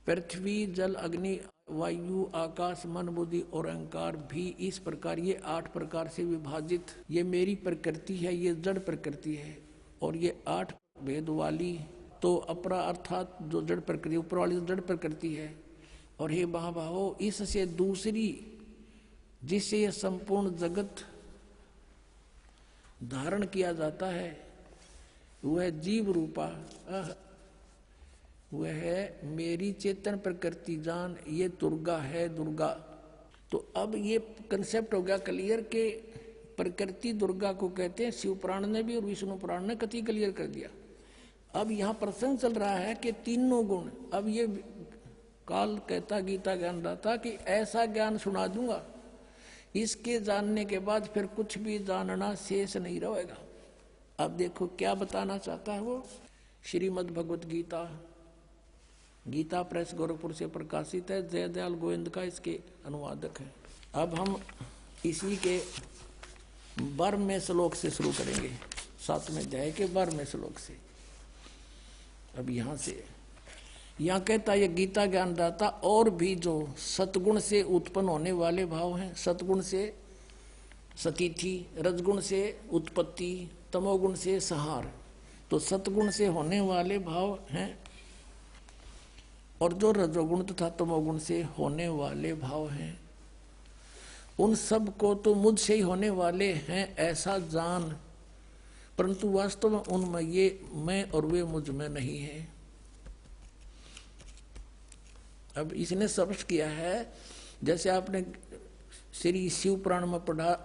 पृथ्वी जल अग्नि वायु आकाश मन बुद्धि और अहंकार भी इस प्रकार ये 8 प्रकार से विभाजित ये मेरी प्रकृति है, ये जड़ प्रकृति है। और ये 8 भेद वाली तो अपरा अर्थात जो जड़ प्रकृति ऊपर वाली जड़ प्रकृति है। और हे महाबाहो, इससे दूसरी जिससे ये संपूर्ण जगत धारण किया जाता है वह जीव रूपा वह है मेरी चेतन प्रकृति जान, ये दुर्गा है दुर्गा। तो अब ये कंसेप्ट हो गया क्लियर के प्रकृति दुर्गा को कहते हैं। शिव पुराण ने भी और विष्णु पुराण ने कति क्लियर कर दिया। अब यहाँ प्रसंग चल रहा है कि तीनों गुण। अब ये काल कहता गीता ज्ञानदाता कि ऐसा ज्ञान सुना दूंगा, इसके जानने के बाद फिर कुछ भी जानना शेष नहीं रहेगा। अब देखो क्या बताना चाहता है वो। श्रीमद् भगवद गीता, गीता प्रेस गोरखपुर से प्रकाशित है। जयदयाल गोविंद का इसके अनुवादक है। अब हम इसी के 12वें श्लोक से शुरू करेंगे, 7वें अध्याय के 12वें श्लोक से। अब यहाँ कहता है ये गीता ज्ञानदाता, और भी जो सतगुण से उत्पन्न होने वाले भाव हैं, सतगुण से सतीथि, रजगुण से उत्पत्ति, तमोगुण से संहार, तो सतगुण से होने वाले भाव हैं। और जो रजोगुण तथा तमोगुण से होने वाले भाव हैं, उन सब को तो मुझसे ही होने वाले हैं ऐसा जान, परंतु वास्तव में उनमें ये मैं और वे मुझ में नहीं है। अब इसने स्पष्ट किया है, जैसे आपने श्री शिव पुराण में पढ़ा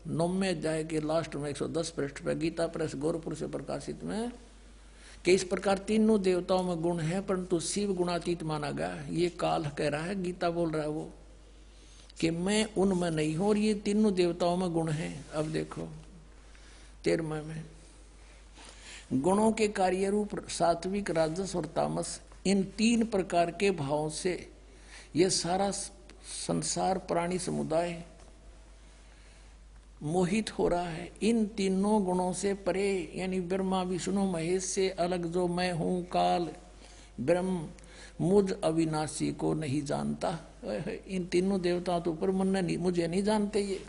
9वें अध्याय के लास्ट में 110 पृष्ठ पर गीता प्रेस गोरखपुर से प्रकाशित में, कि इस प्रकार तीनों देवताओं में गुण है परंतु शिव गुणातीत माना गया। ये काल कह रहा है, गीता बोल रहा है वो कि मैं उनमें नहीं हूं और ये तीनों देवताओं में गुण है। अब देखो 13वें में गुणों के कार्य रूप सात्विक राजस और तामस, इन 3 प्रकार के भावों से ये सारा संसार प्राणी समुदाय मोहित हो रहा है। इन तीनों गुणों से परे यानी ब्रह्मा विष्णु महेश से अलग जो मैं हूं काल ब्रह्म मुझ अविनाशी को नहीं जानता। इन तीनों देवताओं तो ऊपर मन नहीं, मुझे नहीं जानते, ये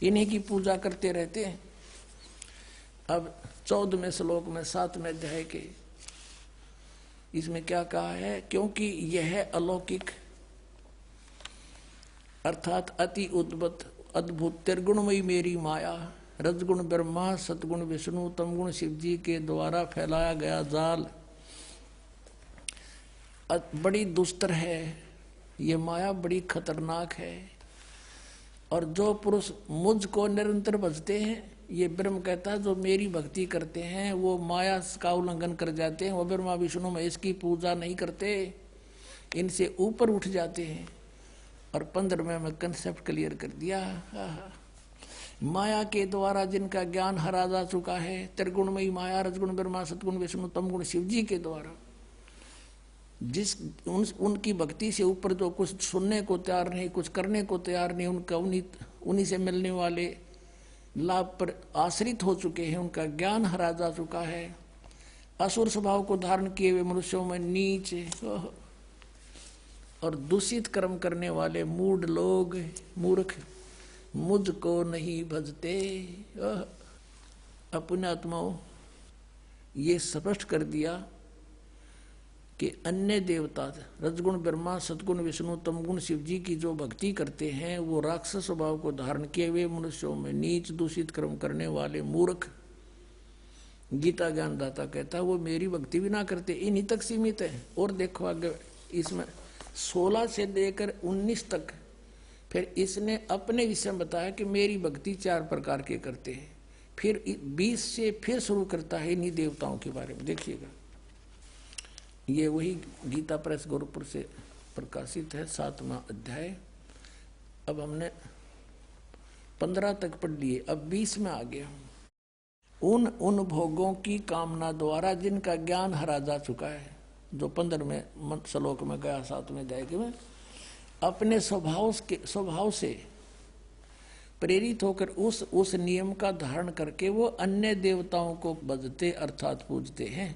इन्हीं की पूजा करते रहते हैं। अब 14वें श्लोक में 7वें अध्याय के इसमें क्या कहा है, क्योंकि यह अलौकिक अर्थात अति अद्भुत त्रिगुणमयी मेरी माया रजगुण ब्रह्मा सतगुण विष्णु तमगुण शिव जी के द्वारा फैलाया गया जाल बड़ी दुस्तर है। ये माया बड़ी खतरनाक है। और जो पुरुष मुझको निरंतर भजते हैं, ये ब्रह्म कहता है जो मेरी भक्ति करते हैं वो माया का उल्लंघन कर जाते हैं, वो ब्रह्मा विष्णु महेश की पूजा नहीं करते, इनसे ऊपर उठ जाते हैं। और 15वें में कंसेप्ट क्लियर कर दिया। माया के द्वारा जिनका ज्ञान हरा जा चुका है, त्रिगुणमयी माया, रजगुण ब्रह्मा, सतगुण विष्णु, तमगुण शिव जी के द्वारा, उनकी भक्ति से ऊपर जो कुछ सुनने को तैयार नहीं, कुछ करने को तैयार नहीं, उनका उन्हीं से मिलने वाले लाभ पर आश्रित हो चुके हैं, उनका ज्ञान हरा जा चुका है। असुर स्वभाव को धारण किए हुए मनुष्यों में नीच और दूषित कर्म करने वाले मूढ़ लोग, मूर्ख, मुझको नहीं भजते। अपने आत्माओं, ये स्पष्ट कर दिया कि अन्य देवता, रजगुण ब्रह्मा, सतगुण विष्णु, तमगुण शिव जी की जो भक्ति करते हैं वो राक्षस स्वभाव को धारण किए हुए मनुष्यों में नीच दूषित कर्म करने वाले मूर्ख। गीता ज्ञानदाता कहता है वो मेरी भक्ति भी ना करते, इन्हीं तक सीमित है। और देखो आगे इसमें 16 से लेकर 19 तक फिर इसने अपने विषय में बताया कि मेरी भक्ति 4 प्रकार के करते हैं। फिर 20 से फिर शुरू करता है इन्हीं देवताओं के बारे में। देखिएगा, ये वही गीता प्रेस गोरखपुर से प्रकाशित है, 7वां अध्याय। अब हमने 15 तक पढ़ लिए, अब 20 में आ गया। उन भोगों की कामना द्वारा जिनका ज्ञान हरा जा चुका है, जो 15वें श्लोक में गया 7वें अध्याय में, अपने स्वभाव से प्रेरित होकर उस नियम का धारण करके वो अन्य देवताओं को भजते अर्थात पूजते हैं।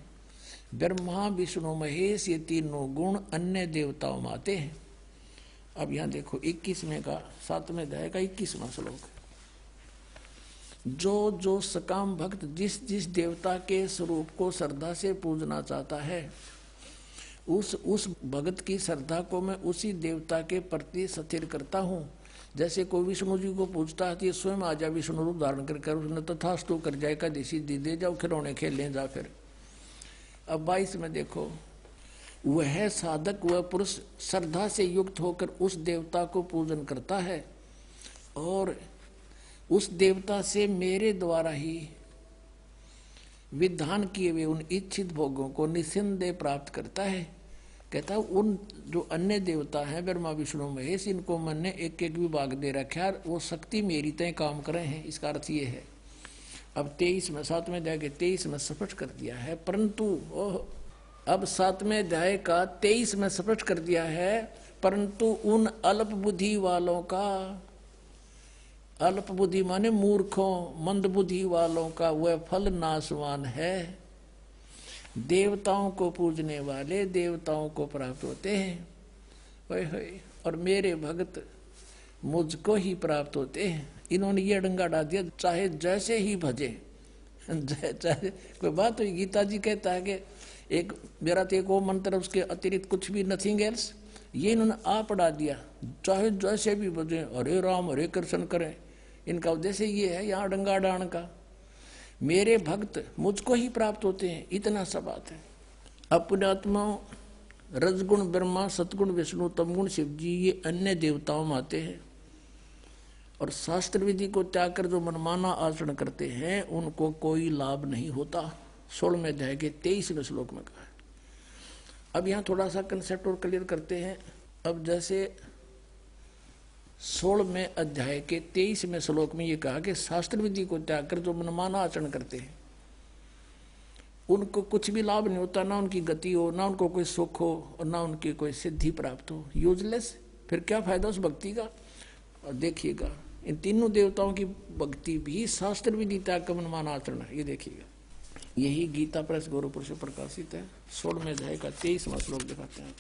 ब्रह्मा विष्णु महेश ये तीनों गुण अन्य देवताओं में आते हैं। अब यहाँ देखो 21वें का 7वें अध्याय का 21वां श्लोक। जो सकाम भक्त जिस देवता के स्वरूप को श्रद्धा से पूजना चाहता है, उस भगत की श्रद्धा को मैं उसी देवता के प्रति स्थिर करता हूँ। जैसे कोई विष्णु जी को पूजता है तो ये स्वयं आ जा विष्णु रूप धारण कर उसने तथास्तु कर जाए का देसी दे जाओ खिलौने खेल लें जा। फिर अब 22 में देखो, वह साधक वह पुरुष श्रद्धा से युक्त होकर उस देवता को पूजन करता है और उस देवता से मेरे द्वारा ही विधान किए हुए उन इच्छित भोगों को निस्संदेह प्राप्त करता है। कहता है उन जो अन्य देवता हैं ब्रह्मा विष्णु महेश, इनको मैंने एक एक विभाग दे रखा है, वो शक्ति मेरी तय काम कर रहे हैं। इसका अर्थ ये है, अब 23 में 7वें अध्याय के 23 में स्पष्ट कर दिया है। परंतु अब 7वें अध्याय का 23 में स्पष्ट कर दिया है, परंतु उन अल्प बुद्धि वालों का, अल्प बुद्धि माने मूर्खों मंद बुद्धि वालों का वह फल नाशवान है। देवताओं को पूजने वाले देवताओं को प्राप्त होते हैं, और मेरे भक्त मुझको ही प्राप्त होते हैं। इन्होंने ये डंगा डाल दिया, चाहे जैसे ही भजे, चाहे कोई बात हुई। गीता जी कहता है कि एक मेरा तो एक वो मंत्र, उसके अतिरिक्त कुछ भी नथिंग एल्स। ये इन्होंने आप डाल दिया, चाहे जैसे भी भजे, हरे राम हरे कृष्ण करें। इनका उद्देश्य ये है यहाँ डंगा डाण का। मेरे भक्त मुझको ही प्राप्त होते हैं, इतना सा बात है। अपने आत्मा रजगुण ब्रह्मा सतगुण विष्णु तमगुण शिव जी ये अन्य देवताओं में आते हैं, और शास्त्र विधि को त्याग कर जो मनमाना आचरण करते हैं उनको कोई लाभ नहीं होता। 16वें अध्याय के 23वें श्लोक में कहा है। अब यहाँ थोड़ा सा कंसेप्ट और क्लियर करते हैं। अब जैसे 16वें अध्याय के 23वें श्लोक में ये कहा कि शास्त्र विधि को त्याग कर जो मनमाना आचरण करते हैं उनको कुछ भी लाभ नहीं होता, ना उनकी गति हो, ना उनको कोई सुख हो, और ना उनकी कोई सिद्धि प्राप्त हो। यूजलेस। फिर क्या फायदा उस भक्ति का। और देखिएगा इन तीनों देवताओं की भक्ति भी शास्त्र विधि त्याग का मनमाना आचरण है। ये देखिएगा, यही गीता प्रेस गोरखपुर से प्रकाशित है। 16वें अध्याय का 23वां श्लोक दिखाते हैं।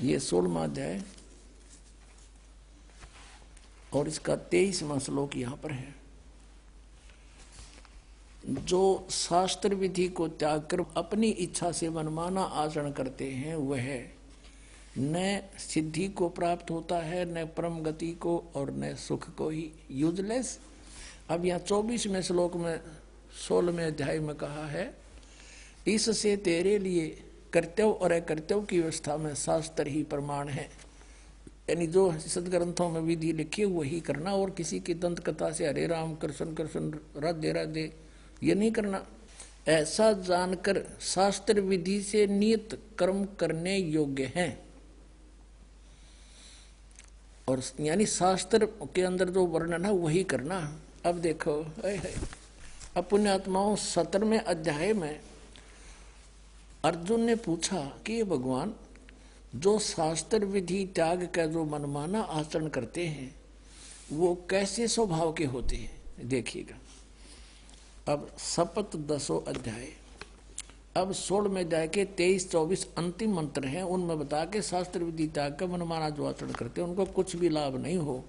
ये 16वां अध्याय और इसका 23वां श्लोक यहाँ पर है। जो शास्त्र विधि को त्याग कर अपनी इच्छा से मनमाना आचरण करते हैं वह न सिद्धि को प्राप्त होता है, न परम गति को, और न सुख को ही। यूजलेस। अब यहाँ 24वें श्लोक में 16वें अध्याय में कहा है, इससे तेरे लिए कर्तव्य और अकर्तव्य की व्यवस्था में शास्त्र ही प्रमाण है। यानी जो सदग्रंथों में विधि लिखी वही करना, और किसी की दंत कथा से हरे राम कृष्ण कृष्ण राधे राधे ये नहीं करना। ऐसा जानकर शास्त्र विधि से नियत कर्म करने योग्य हैं, और यानी शास्त्र के अंदर जो वर्णन है वही करना। अब देखो अपने आत्माओं 17वें अध्याय में अर्जुन ने पूछा कि भगवान, जो शास्त्र विधि त्याग का जो मनमाना आचरण करते हैं वो कैसे स्वभाव के होते हैं, देखिएगा। अब शपथ 10वां अध्याय, अब 16 में जाके 23-24 अंतिम मंत्र हैं, उनमें बता के शास्त्र विधि त्याग का मनमाना जो आचरण करते हैं उनको कुछ भी लाभ नहीं हो।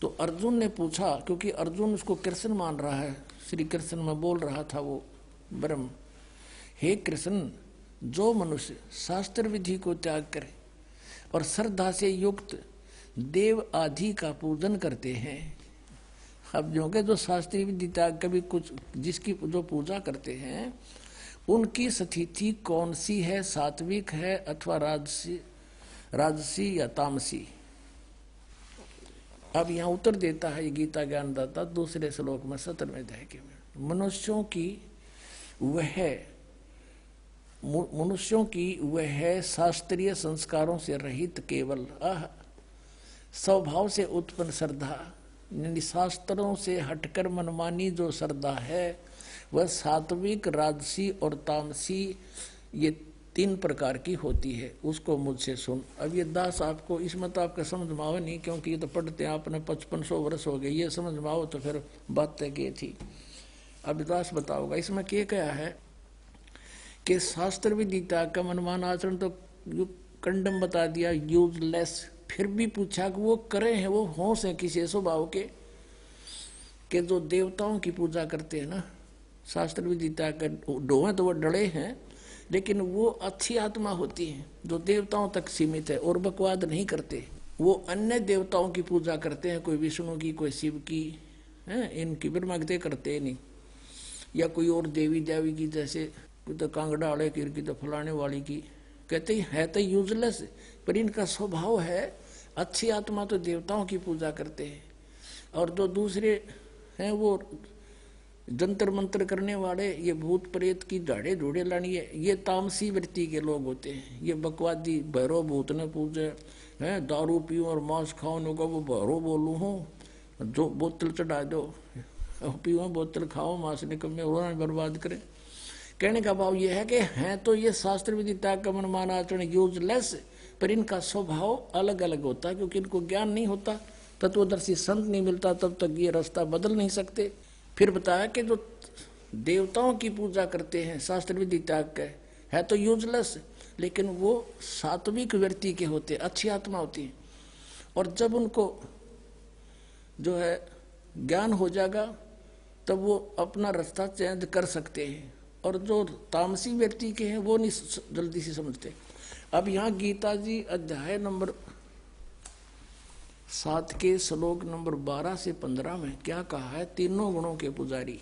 तो अर्जुन ने पूछा, क्योंकि अर्जुन उसको कृष्ण मान रहा है, श्री कृष्ण में बोल रहा था वो ब्रह्म, हे कृष्ण, जो मनुष्य शास्त्र विधि को त्याग करे और श्रद्धा से युक्त देव आदि का पूजन करते हैं। अब जो के जो शास्त्रीय विधि त्याग कभी कुछ जिसकी जो पूजा करते हैं उनकी स्थिति कौन सी है, सात्विक है अथवा राजसी या तामसी। अब यहाँ उत्तर देता है गीता ज्ञानदाता दूसरे श्लोक में 17वें अध्याय के में, मनुष्यों की वह शास्त्रीय संस्कारों से रहित केवल स्वभाव से उत्पन्न श्रद्धा, शास्त्रों से हटकर मनमानी जो श्रद्धा है वह सात्विक, राजसी और तामसी, ये 3 प्रकार की होती है, उसको मुझसे सुन। अब ये दास आपको इसमें तो आपका समझ में आओ नहीं, क्योंकि ये तो पढ़ते हैं आपने 5500 वर्ष हो गए, ये समझ में आओ तो फिर बात तय की थी। अब दास बताओगा इसमें क्या है कि शास्त्र विधि त्याग का मनमान आचरण तो कंडम बता दिया, यूजलेस। फिर भी पूछा कि वो करे हैं, वो होश है किसी स्वभाव के जो देवताओं की पूजा करते हैं ना, शास्त्र विधि त्याग कर डोहे तो वो डरे हैं, लेकिन वो अच्छी आत्मा होती है जो देवताओं तक सीमित है और बकवाद नहीं करते। वो अन्य देवताओं की पूजा करते हैं, कोई विष्णु की, कोई शिव की, है इनकी ब्रह्मगते करते नहीं, या कोई और देवी देवी की, जैसे कोई तो कांगड़ा वाले की तो फलाने वाली की, कहते है तो यूजलेस, पर इनका स्वभाव है अच्छी आत्मा तो देवताओं की पूजा करते हैं। और जो दूसरे हैं वो जंतर मंत्र करने वाले, ये भूत प्रेत की झाड़े ढूढ़े लानी है, ये तामसी वृत्ति के लोग होते हैं। ये बकवादी भैरव भूत ने पूजे हैं, दारू पीऊँ और मांस खाऊँ का वो भैरव बोलूँ हूँ, जो बोतल चढ़ा दो, पीऊँ बोतल खाओ, मांस निकम्मे उन्होंने बर्बाद करे। कहने का भाव ये है कि हैं तो ये शास्त्र विधि त्याग का मनमान आचरण यूजलेस, पर इनका स्वभाव अलग अलग होता है, क्योंकि इनको ज्ञान नहीं होता, तत्वदर्शी संत नहीं मिलता, तब तक ये रास्ता बदल नहीं सकते। फिर बताया कि जो देवताओं की पूजा करते हैं शास्त्र विधि त्याग के, है तो यूजलेस, लेकिन वो सात्विक व्यक्ति के होते, अच्छी आत्मा होती है। और जब उनको जो है ज्ञान हो जाएगा तब वो अपना रास्ता चेंज कर सकते हैं, और जो तामसी व्यक्ति के हैं वो नहीं जल्दी से समझते। अब यहाँ गीता जी अध्याय नंबर 7 के श्लोक नंबर 12 से 15 में क्या कहा है, तीनों गुणों के पुजारी,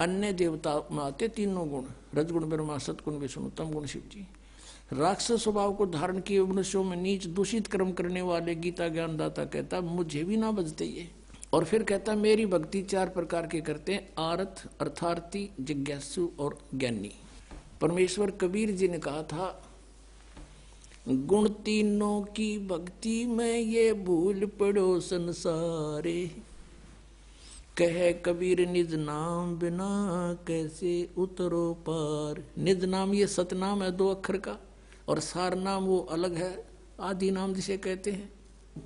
अन्य देवता में आते तीनों गुण, रजगुण ब्रह्मा, सतगुण विष्णु, तम गुण शिव जी। राक्षस स्वभाव को धारण किए मनुष्यों में नीच दूषित कर्म करने वाले गीता ज्ञानदाता कहता मुझे भी ना बजते ये। और फिर कहता मेरी भक्ति 4 प्रकार के करते हैं, आरथ, अर्थार्थी, जिज्ञासु और ज्ञानी। परमेश्वर कबीर जी ने कहा था, गुण तीनों की भक्ति में ये भूल पड़ो संसारे, कहे कबीर निज नाम बिना कैसे उतरो पार। निज नाम ये सतनाम है 2 अक्षर का, और सार नाम वो अलग है, आदि नाम जिसे कहते हैं।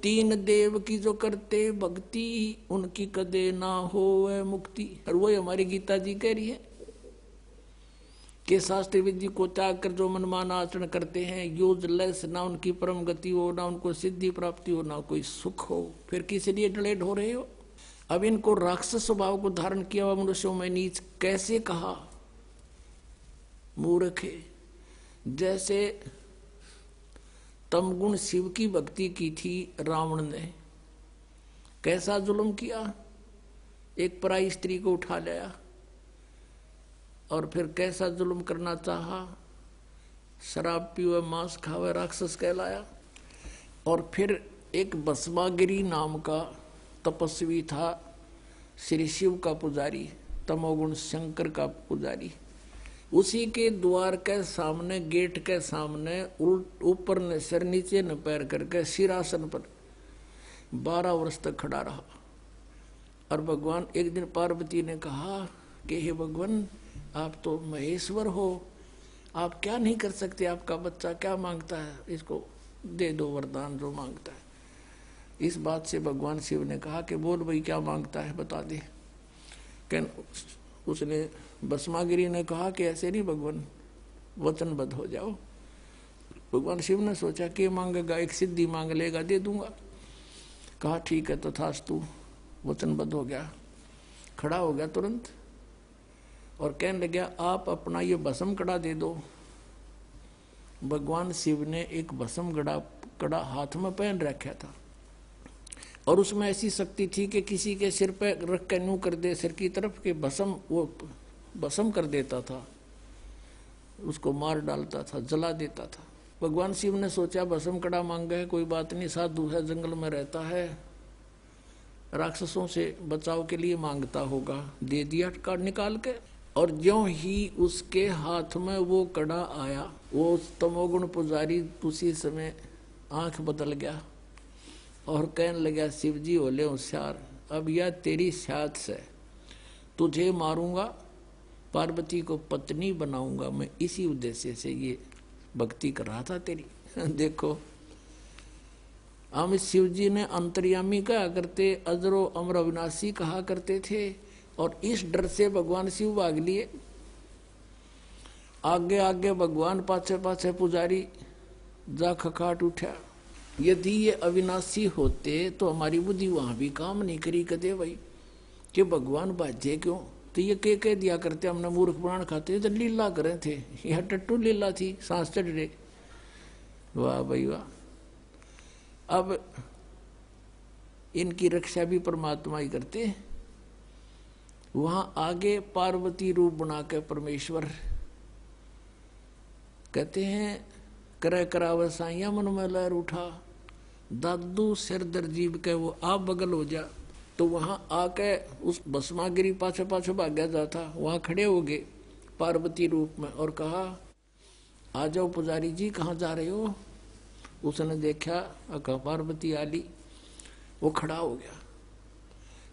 3 देव की जो करते भक्ति, उनकी कदे ना हो वह मुक्ति। और वो हमारी गीता जी कह रही है कि शास्त्र विधि को त्याग कर जो मनमान आचरण करते हैं यूजलेस, ना उनकी परम गति हो, ना उनको सिद्धि प्राप्ति हो, ना कोई सुख हो, फिर किस लिए डलेड हो रहे हो। अब इनको राक्षस स्वभाव को धारण किया हुआ मनुष्यों में नीच कैसे कहा, मूर्ख है। जैसे तमगुण शिव की भक्ति की थी रावण ने, कैसा जुल्म किया, एक पराई स्त्री को उठा लिया और फिर कैसा जुल्म करना चाहा, शराब पीवे, मांस खावे, राक्षस कहलाया। और फिर एक भस्मागिरी नाम का तपस्वी था, श्री शिव का पुजारी, तमोगुण शंकर का पुजारी, उसी के द्वार के सामने, गेट के सामने ऊपर ने सिर नीचे न पैर करके सिरासन पर 12 वर्ष तक खड़ा रहा। और भगवान एक दिन पार्वती ने कहा कि हे भगवान, आप तो महेश्वर हो, आप क्या नहीं कर सकते, आपका बच्चा क्या मांगता है, इसको दे दो वरदान जो मांगता है। इस बात से भगवान शिव ने कहा कि बोल भाई क्या मांगता है बता दे। उसने भस्मागिरी ने कहा कि ऐसे नहीं भगवान, वचनबद्ध हो जाओ। भगवान शिव ने सोचा कि मांगेगा, एक सिद्धि मांग लेगा, दे दूंगा। कहा ठीक है तथास्तु, वचनबद्ध हो गया, खड़ा हो गया तुरंत और कहने लगा आप अपना ये भस्म कड़ा दे दो। भगवान शिव ने एक भस्म कड़ा हाथ में पहन रखा था और उसमें ऐसी शक्ति थी कि किसी के सिर पे रख के यूं कर दे सिर की तरफ के भस्म, वो भस्म कर देता था, उसको मार डालता था, जला देता था। भगवान शिव ने सोचा भस्म कड़ा मांगा है, कोई बात नहीं, साधु है, जंगल में रहता है, राक्षसों से बचाव के लिए मांगता होगा। दे दिया कार्ड निकाल के। और ज्यों ही उसके हाथ में वो कड़ा आया, वो तमोगुण पुजारी उसी समय आंख बदल गया और कहने लगा शिव जी होले होशियार, अब यह तेरी साथ से तुझे मारूंगा, पार्वती को पत्नी बनाऊंगा मैं, इसी उद्देश्य से ये भक्ति कर रहा था तेरी। देखो हम शिव जी ने अंतर्यामी कहा करते, अजरो अमर अविनाशी कहा करते थे और इस डर से भगवान शिव भाग लिए। आगे आगे भगवान, पाछे पाछे पुजारी, जा खखाट उठा। यदि ये अविनाशी होते तो हमारी बुद्धि वहां भी काम नहीं करी कदे भाई कि भगवान बाजे क्यों, तो ये कह दिया करते हमने मूर्ख प्राण खाते तो लीला करे थे, यह टट्टू लीला थी, सांस चढ़ रहे। वाह भाई वाह। अब इनकी रक्षा भी परमात्मा ही करते। वहां आगे पार्वती रूप बना के परमेश्वर कहते हैं, करे करावे साइया मन में लहर उठा, दादू सिर दर्जीब के वो आप बगल हो जा। तो वहां आके उस भस्मागिरी पाछे पाछे भाग्या जाता, वहां खड़े हो गए पार्वती रूप में और कहा आ जाओ पुजारी जी, कहाँ जा रहे हो। उसने देखा, कहा पार्वती आली। वो खड़ा हो गया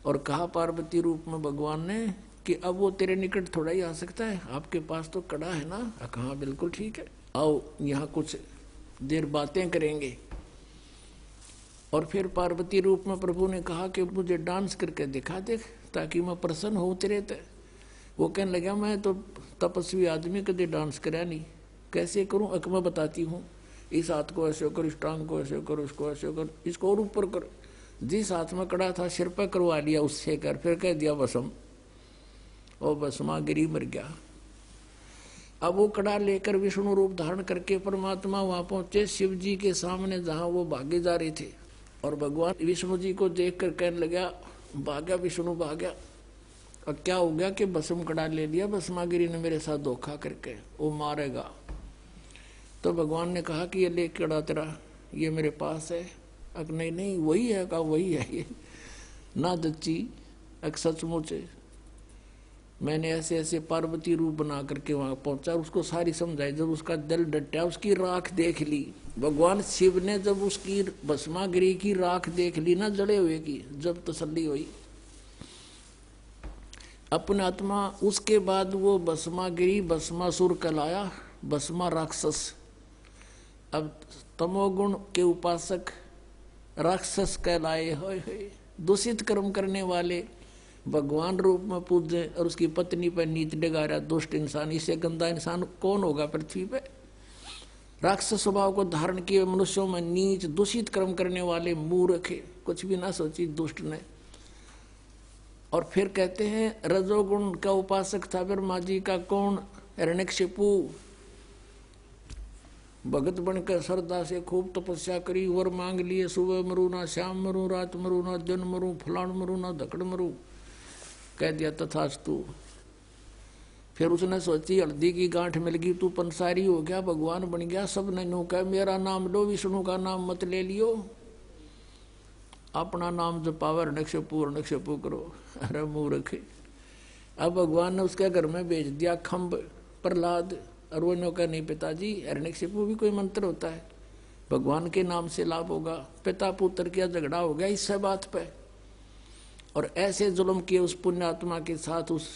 और कहा पार्वती रूप में भगवान ने कि अब वो तेरे निकट थोड़ा ही आ सकता है, आपके पास तो कड़ा है ना। कहा बिल्कुल ठीक है, आओ यहाँ कुछ देर बातें करेंगे। और फिर पार्वती रूप में प्रभु ने कहा कि मुझे डांस करके दिखा दे ताकि मैं प्रसन्न हो तेरे ते। वो कहने लगा मैं तो तपस्वी आदमी, कभी डांस करा नहीं, कैसे करूं, अक मैं बताती हूँ। इस हाथ को ऐसे कर, इस टांग को ऐसे कर, इसको ऐसे कर, इसको और ऊपर कर। जिस हाथ में कड़ा था सिर पर करवा लिया उससे कर, फिर कह दिया भस्म, और भस्मागिरी मर गया। अब वो कड़ा लेकर विष्णु रूप धारण करके परमात्मा वहां पहुंचे शिव जी के सामने जहां वो भागे जा रहे थे। और भगवान विष्णु जी को देख कर कहने लगा, भागा विष्णु भागा। और क्या हो गया कि भस्म कड़ा ले लिया, भस्मागिरी ने मेरे साथ धोखा करके, वो मारेगा। तो भगवान ने कहा कि ये ले कड़ा तेरा, ये मेरे पास है। अक नहीं नहीं वही है, कहा वही है ये ना दच्ची, अक सचमुच मैंने ऐसे ऐसे पार्वती रूप बना करके वहां पहुंचा, उसको सारी समझाई। जब उसका दिल डटा, उसकी राख देख ली, भगवान शिव ने जब उसकी भस्मागिरी की राख देख ली ना जड़े हुए की, जब तसल्ली हुई अपने आत्मा। उसके बाद वो भस्मागिरी भस्मासुर कहलाया, भस्मा राक्षस। अब तमोगुण के उपासक राक्षस कहलाए, होए दूषित कर्म करने वाले भगवान रूप में पूजे और उसकी पत्नी पर नीच डगारा दुष्ट इंसान। इससे गंदा इंसान कौन होगा पृथ्वी पे। राक्षस स्वभाव को धारण किए मनुष्यों में नीच दूषित कर्म करने वाले मूर्ख, कुछ भी ना सोची दुष्ट ने। और फिर कहते हैं रजोगुण का उपासक था ब्रह्मा जी का कौन, हिरण्यकशिपु। भगत बनकर श्रद्धा से खूब तपस्या करी, वर मांग लिए, सुबह मरू ना शाम मरू, रात मरू ना दिन मरू, फलान मरू ना धकड़ मरू। कह दिया तथास्तु। फिर उसने सोची हल्दी की गांठ मिल गई, तू पंसारी हो गया, भगवान बन गया। सब ने नो कह मेरा नाम लो, विष्णु का नाम मत ले लियो, अपना नाम जपावे, हिरण्यकशिपु करो। अरे मूर्ख। अब भगवान ने उसके घर में भेज दिया खम्ब प्रहलाद, और वो नो कह नहीं पिताजी, हिरण्यकशिपु भी कोई मंत्र होता है, भगवान के नाम से लाभ होगा। पिता पुत्र का झगड़ा हो गया इससे बात पे। और ऐसे जुल्म किए उस पुण्यात्मा के साथ, उस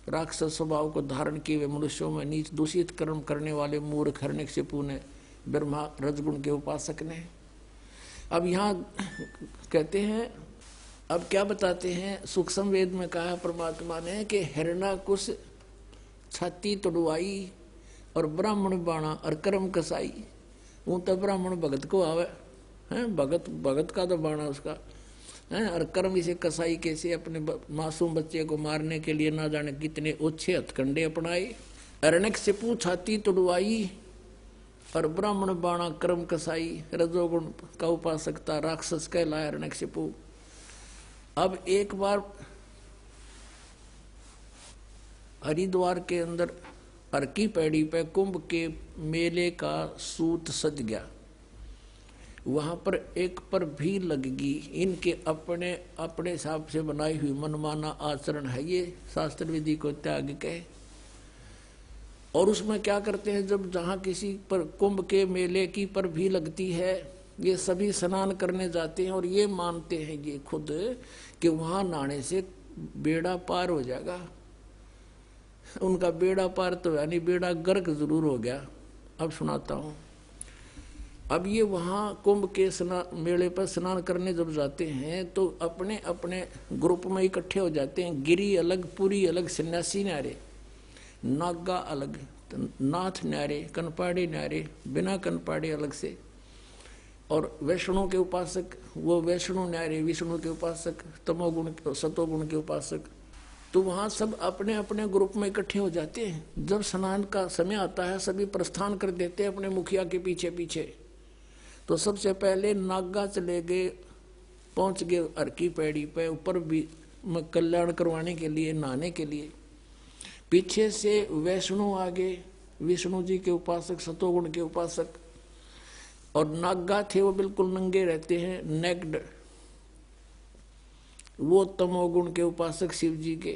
राक्षस स्वभाव को धारण किए हुए मनुष्यों में नीच दूषित कर्म करने वाले मूर्ख हिरण्यकशिपु ने, ब्रह्मा रजगुण के उपासक ने। अब यहाँ कहते हैं, अब क्या बताते हैं, सूक्ष्म वेद में कहा परमात्मा ने कि हिरण्यकुश छाती तोड़वाई और ब्राह्मण बाणा और कर्म कसाई। वो तो ब्राह्मण भगत को आवे हैं, भगत का तो बाणा उसका है, और कर्म इसे कसाई कैसे अपने मासूम बच्चे को मारने के लिए ना जाने कितने ओछे हथकंडे अपनाए। हिरण्यकशिपु छाती तोड़वाई और ब्राह्मण बाणा कर्म कसाई, रजोगुण का उपासक था, राक्षस कहलाया हिरण्यकशिपु। अब एक बार हरिद्वार के अंदर अर्की पैड़ी पे कुंभ के मेले का सूत सज गया। वहां पर एक पर भी लगगी, इनके अपने अपने हिसाब से बनाई हुई मनमाना आचरण है, ये शास्त्र विधि को त्याग के। और उसमें क्या करते हैं, जब जहां किसी पर कुंभ के मेले की पर भी लगती है, ये सभी स्नान करने जाते हैं और ये मानते हैं ये खुद कि वहां नहाने से बेड़ा पार हो जाएगा। उनका बेड़ा पार तो यानी बेड़ा गर्क जरूर हो गया। अब सुनाता हूं। अब ये वहाँ कुंभ के मेले पर स्नान करने जब जाते हैं तो अपने अपने ग्रुप में इकट्ठे हो जाते हैं। गिरी अलग, पुरी अलग, सन्यासी न्यारे, नागा अलग, नाथ न्यारे, कनपाड़े न्यारे, बिना कनपाड़े अलग से, और वैष्णो के उपासक वो वैष्णो न्यारे, विष्णु के उपासक, तमोगुण सतोगुण के उपासक। तो वहाँ सब अपने अपने ग्रुप में इकट्ठे हो जाते हैं। जब स्नान का समय आता है सभी प्रस्थान कर देते हैं अपने मुखिया के पीछे पीछे। तो सबसे पहले नागा चले गए, पहुंच गए अर्की पैड़ी पे ऊपर भी कल्याण करवाने के लिए, नहाने के लिए। पीछे से वैष्णो आ गए, विष्णु जी के उपासक, सतोगुण के उपासक। और नागा थे वो बिल्कुल नंगे रहते हैं, नेक्ड, वो तमोगुण के उपासक शिव जी के।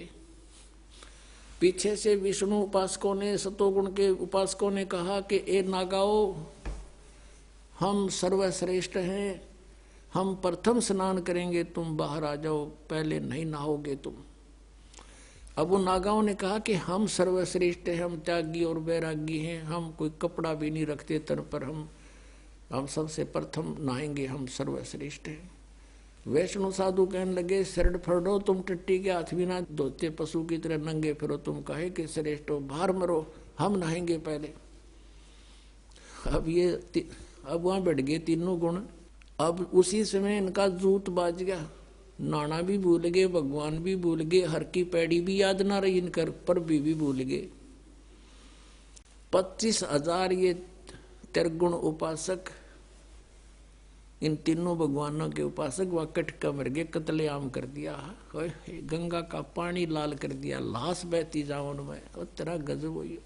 पीछे से विष्णु उपासकों ने, सतोगुण के उपासकों ने कहा कि ए नागाओ, हम सर्वश्रेष्ठ हैं, हम प्रथम स्नान करेंगे, तुम बाहर आ जाओ, पहले नहीं नहाओगे तुम। अब वो नागाओं ने कहा कि हम सर्वश्रेष्ठ हैं, हम त्यागी और वैरागी हैं, हम कोई कपड़ा भी नहीं रखते तन पर, हम सबसे प्रथम नहाएंगे, हम सर्वश्रेष्ठ हैं। वैष्णु साधु कहने लगे, शरण फड़ो, तुम टट्टी के हाथ भी ना धोते, पशु की तरह नंगे फिरो, तुम कहे कि श्रेष्ठ हो, बाहर मरो, हम नहाएंगे पहले। अब वहां बैठ गए तीनों गुण। अब उसी समय इनका जूत बाज गया, नाना भी भूल गए, भगवान भी भूल गए, हर की पैड़ी भी याद ना रही इनकर, पर भी भूल गए। 25,000 ये त्रिगुण उपासक, इन तीनों भगवानों के उपासक वह कटका मर गए, कत्लेआम कर दिया, गंगा का पानी लाल कर दिया, लाश बहती जाओ उनमें, और तेरा गजब हुई।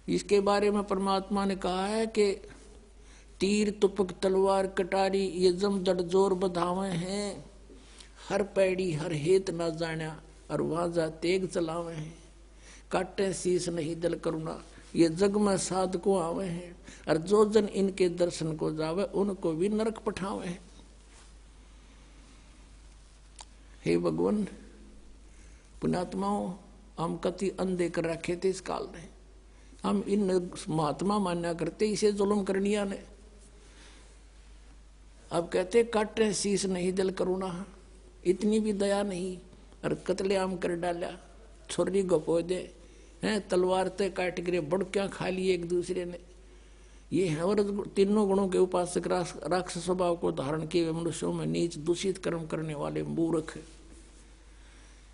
इसके बारे में परमात्मा ने कहा है कि तीर तुपक तलवार कटारी ये जम जड़ जोर बधावे हैं, हर पैड़ी हर हेत ना जाना, और वहां जा तेग चलावे हैं, काटे शीस नहीं दिल करुणा, ये जग में साध को आवे हैं, और जो जन इनके दर्शन को जावे उनको भी नरक पठावे हैं। हे भगवान, पुण्यात्माओं, हम कति अंधे कर रखे थे इस काल में, हम इन महात्मा मान्या करते इसे जुल्म करनिया ने। अब कहते काटे शीस नहीं दिल करुणा, इतनी भी दया नहीं, और कत्लेआम कर डाला, छुरी गपो दे हैं, तलवार ते काट गिरे, बड़कियां खा ली एक दूसरे ने। ये है और तीनों गुणों के उपासक, राक्षस स्वभाव को धारण किए हुए मनुष्यों में नीच दूषित कर्म करने वाले मूर्ख।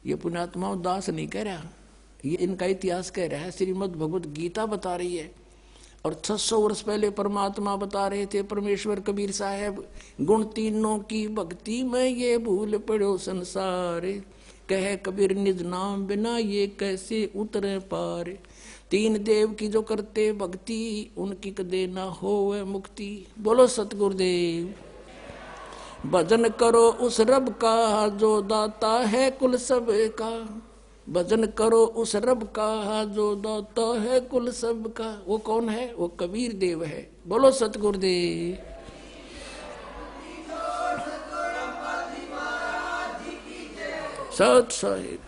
ये पुण्यात्माओं दास नहीं कह रहा, ये इनका इतिहास कह रहा है, श्रीमद् भगवत गीता बता रही है। और 600 वर्ष पहले परमात्मा बता रहे थे, परमेश्वर कबीर साहब, गुण तीनों की भक्ति में ये भूल पड़ो संसार, कहे कबीर निज नाम बिना ये कैसे उतरे पार, तीन देव की जो करते भक्ति उनकी कदे ना होवे मुक्ति। बोलो सतगुरुदेव। भजन करो उस रब का जो दाता है कुल सब का, भजन करो उस रब का जो दाता है कुल सब का। वो कौन है? वो कबीर देव है। बोलो सतगुरुदेव। सत साहिब